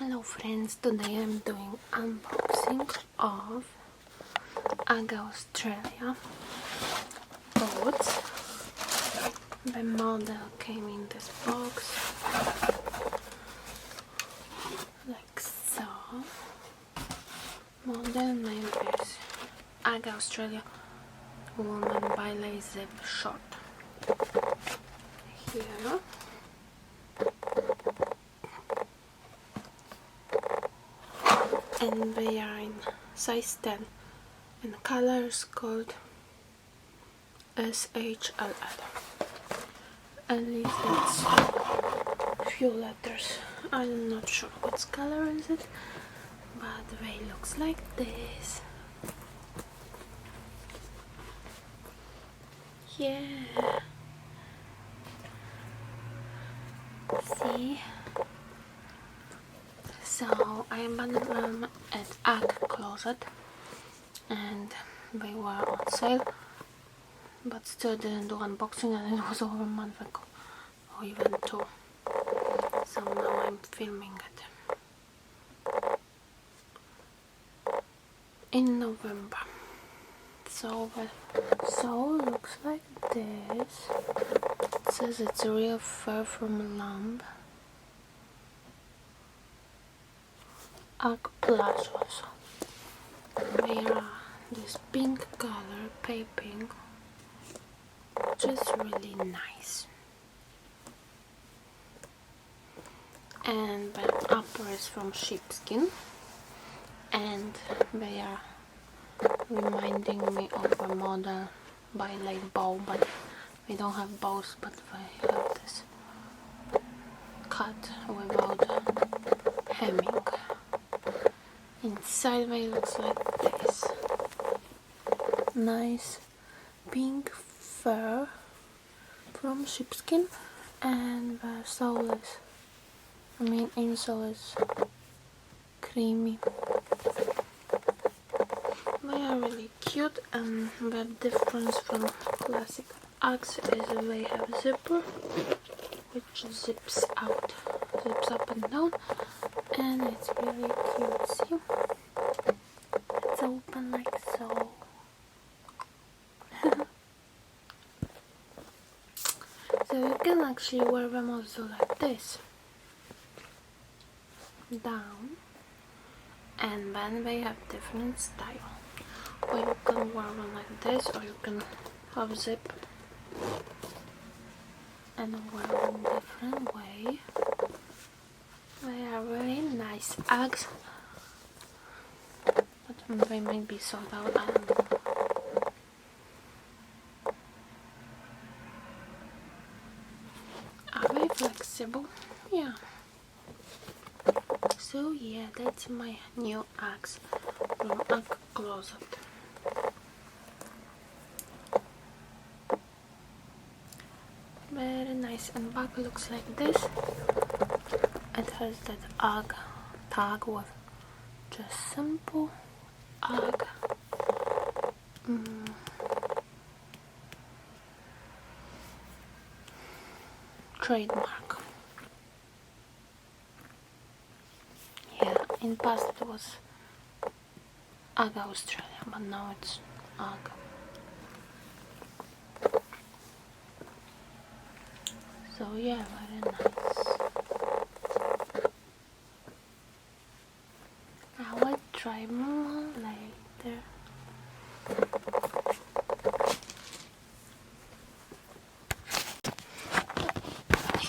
Hello friends, today I'm doing unboxing of Australia boots. The model came in this box like so. Model name is Australia Woman Ballet Zip Short. Here and they are in size 10 and the color is called SHLL. At least it's few letters. I'm not sure what color is it, but they looks like this. Yeah, see. So I abandoned them at Ag Closet and they were on sale, but still didn't do unboxing, and it was over a month ago or even two. So now I'm filming it in November. So the sole looks like this. It says it's real fur from lamb. Ag Plus also. They are this pink color, pink, which is really nice. And the upper is from sheepskin, and they are reminding me of a model by like bow, but they don't have bows, but they have this cut without hemming. Inside they looks like this. Nice pink fur from sheepskin, and the sole is, insole is creamy. They are really cute, and the difference from classic Uggs is they have zipper, which zips out, zips up and down, and it's really cute. See, it's open like so. So you can actually wear them also like this, down, and then they have different style. Or you can wear them like this, or you can have zip and wear them different way. They are really nice Uggs, but they might be sold out, I don't know. Are they flexible? Yeah. So yeah, that's my new Uggs from Ag Closet. Very nice, and back looks like this. It has that Ag tag with just simple Ag trademark. Yeah, in past it was Ag Australia, but now it's Ag. So yeah, very nice. I will try more later.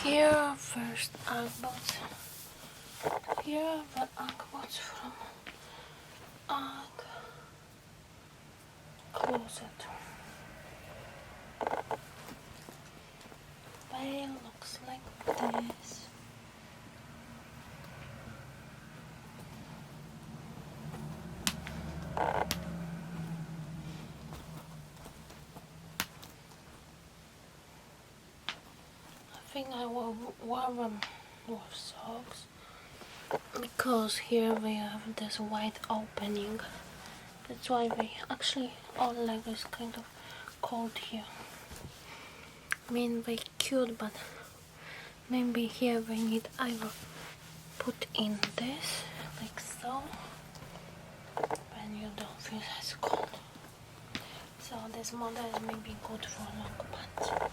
Here are first Ag boots. Here are the Ag boots from Ag Closet. They looks like this. I think I will wear them with socks, because here we have this wide opening. That's why they actually, all leg is kind of cold here. They cute, but maybe here we need either put in this like so when you don't feel as cold. So this model may be good for long pants.